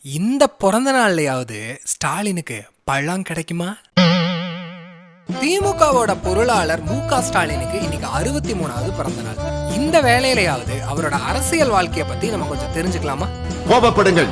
இந்த பிறந்த நாள்லயாவது ஸ்டாலினுக்கு பழம் கிடைக்குமா? திமுகவோட பொருளாளர் மு.க. ஸ்டாலினுக்கு இன்னைக்கு 63வது பிறந்த நாள். இந்த வேலையிலையாவது அவரோட அரசியல் வாழ்க்கைய பத்தி நம்ம கொஞ்சம் தெரிஞ்சுக்கலாமா? கோபப்படுங்கள்.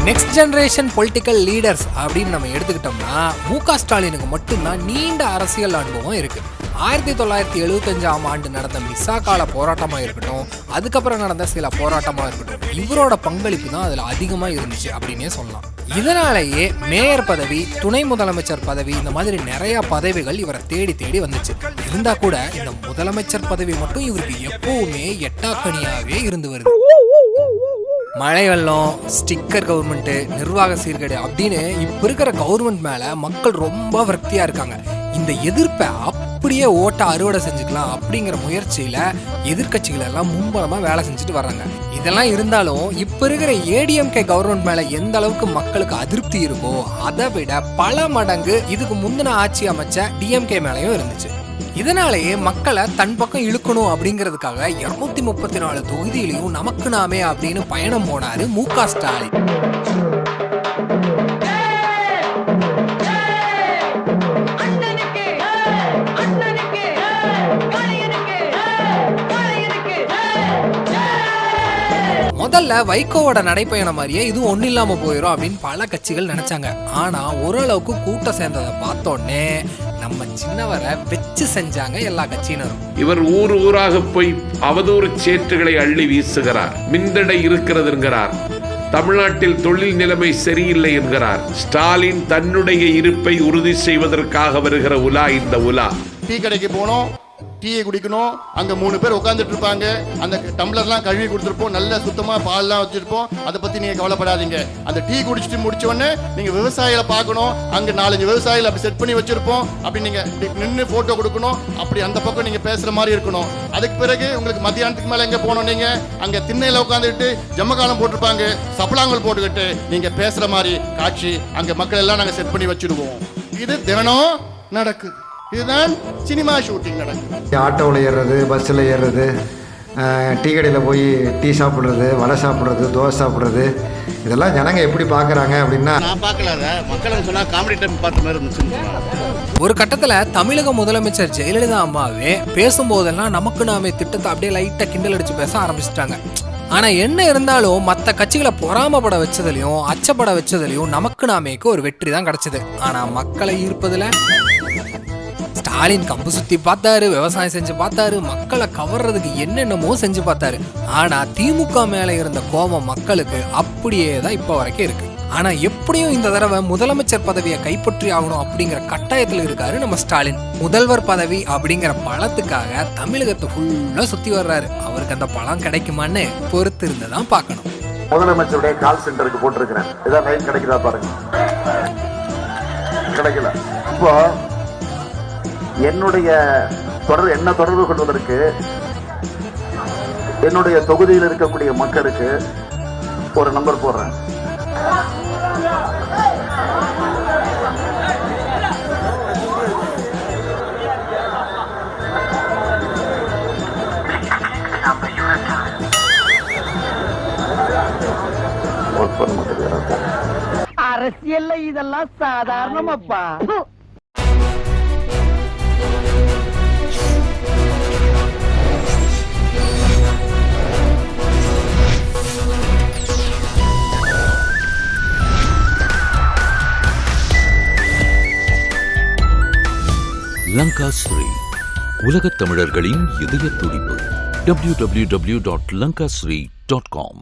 நெக்ஸ்ட் ஜெனரேஷன் பொலிட்டிக்கல் லீடர்ஸ் அப்படின்னு நம்ம எடுத்துக்கிட்டோம்னா மு.க. ஸ்டாலினுக்கு மட்டும்தான் நீண்ட அரசியல் அனுபவம் இருக்கு. 1975ஆம் ஆண்டு நடந்த மிசா கால போராட்டமா இருக்கட்டும், அதுக்கப்புறம் நடந்த சில போராட்டமா இருக்கட்டும், இவரோட பங்களிப்பு தான் அதுல அதிகமா இருந்துச்சு அப்படின்னே சொல்லலாம். இதனாலேயே மேயர் பதவி, துணை முதலமைச்சர் பதவி, இந்த மாதிரி நிறைய பதவிகள் இவரை தேடி தேடி வந்துச்சு. இருந்தா கூட இந்த முதலமைச்சர் பதவி மட்டும் இவருக்கு எப்பவுமே எட்டாக்கணியாவே இருந்து வருது. மழை வெள்ளம், ஸ்டிக்கர் கவர்மெண்ட், நிர்வாக சீர்கேடு அப்படின்னு இப்ப இருக்கிற கவர்மெண்ட் மேல மக்கள் ரொம்ப விரக்தியா இருக்காங்க. இந்த எதிர்ப்பை அப்படியே ஓட்ட அறுவடை செஞ்சுக்கலாம் அப்படிங்கிற முயற்சியில எதிர்கட்சிகள் எல்லாம் மும்பலமா வேலை செஞ்சுட்டு வர்றாங்க. இதெல்லாம் இருந்தாலும் இப்ப இருக்கிற ஏடிஎம்கே கவர்மெண்ட் மேல எந்த அளவுக்கு மக்களுக்கு அதிருப்தி இருக்கோ அதை விட பல மடங்கு இதுக்கு முந்தின ஆட்சி அமைச்ச டிஎம்கே மேலையும் இருந்துச்சு. இதனாலேயே மக்களை தன் பக்கம் இழுக்கணும் அப்படிங்கிறதுக்காக 234 தொகுதியிலையும் நமக்கு நாமே அப்படின்னு பயணம் போனாரு மு.க. ஸ்டாலின். முதல்ல வைகோவோட நடைப்பயணம் மாதிரியே இது ஒன்னும் இல்லாம போயிடும் அப்படின்னு பல கட்சிகள் நினைச்சாங்க. ஆனா ஓரளவுக்கு கூட்டம் சேர்ந்ததை பார்த்தோன்னே நம்ம சின்னவரை வச்சு செஞ்சாங்க எல்லா கட்சியினரும். இவர் ஊராக போய் அவதூறு சேற்றுகளை அள்ளி வீசுகிறார். மின்தடை இருக்கிறது என்கிறார். தமிழ்நாட்டில் தொழில் நிலைமை சரியில்லை என்கிறார். ஸ்டாலின் தன்னுடைய இருப்பை உறுதி செய்வதற்காக வருகிற உலா இந்த உலா. டீ கடைக்கு போனோம், டீயை குடிக்கணும். அங்க 3 பேர் உட்காந்துட்டு இருப்பாங்க. அந்த டம்ளர்லாம் கழுவி கொடுத்துருப்போம், நல்ல சுத்தமா பால்லாம் வச்சிருப்போம். அதை பத்தி நீங்க கவலைப்படாதீங்க. அந்த டீ குடிச்சிட்டு முடிச்ச உடனே நீங்க விவசாயிகளை பார்க்கணும். அங்க 4-5 விவசாயிகளை அப்படி செட் பண்ணி வச்சிருப்போம். அப்படி நீங்க நின்று போட்டோ கொடுக்கணும். அப்படி அந்த பக்கம் நீங்க பேசுற மாதிரி இருக்கணும். அதுக்கு பிறகு உங்களுக்கு மத்தியானத்துக்கு மேல எங்க போனோம், நீங்க அங்க திண்ணையில உட்காந்துட்டு ஜம்மகாலம் போட்டிருப்பாங்க, சப்பலாங்கல் போட்டுக்கிட்டு நீங்க பேசுற மாதிரி காட்சி அங்க மக்கள் எல்லாம் நாங்க செட் பண்ணி வச்சிருவோம். இது தினம் நடக்குது. இதுதான் சினிமா ஷூட்டிங் நடக்குது. ஆட்டோவில் ஏறுறது, பஸ்ஸில் ஏறுறது, டீ கடையில் போய் டீ சாப்பிட்றது, வடை சாப்பிட்றது, தோசை சாப்பிட்றது, இதெல்லாம் ஜனங்க எப்படி பார்க்குறாங்க அப்படின்னா நான் பார்க்கலாத மக்கள் சொன்னால் காமெடி டைம் பார்த்த மாதிரி இருந்துச்சு. ஒரு கட்டத்தில் தமிழக முதலமைச்சர் ஜெயலலிதா அம்மாவே பேசும்போதெல்லாம் நமக்கு நாமே திட்டத்தை அப்படியே லைட்டாக கிண்டல் அடிச்சு பேச ஆரம்பிச்சிட்டாங்க. ஆனா என்ன இருந்தாலும் மற்ற கட்சிகளை பொறாமப்பட வச்சதுலயும் அச்சப்பட வச்சதுலயும் நமக்கு நாமேக்கு ஒரு வெற்றி தான் கிடைச்சது. ஆனா மக்களை ஈர்ப்பதுல ஸ்டாலின் கம்பு சுத்தி பார்த்தாரு, விவசாயம் செஞ்சு பார்த்தாரு, மக்களை கவர்றதுக்கு என்னென்னமோ செஞ்சு பார்த்தாரு. ஆனா திமுக மேல இருந்த கோபம் மக்களுக்கு அப்படியே தான் இப்ப வரைக்கும் இருக்கு. ஆனா எப்படியும் இந்த தடவை முதலமைச்சர் பதவியை கைப்பற்றி ஆகணும் அப்படிங்கிற கட்டாயத்துல இருக்காரு நம்ம ஸ்டாலின். முதல்வர் பதவி அப்படிங்கிற பழத்துக்காக தமிழகத்தை ஃபுல்லா சுத்தி வர்றாரு. அவருக்கு அந்த பழம் கிடைக்குமான்னு பொறுத்து இருந்துதான் பார்க்கணும். முதலமைச்சருடைய கால் சென்டருக்கு போட்டிருக்கிறேன், ஏதாவது லைன் கிடைக்குதா பாருங்க. கிடைக்கல. இப்போ என்னுடைய தொடர்பு கொள்வதற்கு என்னுடைய தொகுதியில் இருக்கக்கூடிய மக்களுக்கு ஒரு நம்பர் போடுறேன். அரசியல்ல இதெல்லாம் சாதாரணமாப்பா. லங்கா ஸ்ரீ உலகத் தமிழர்களின் இதய துடிப்பு. www.lankasri.com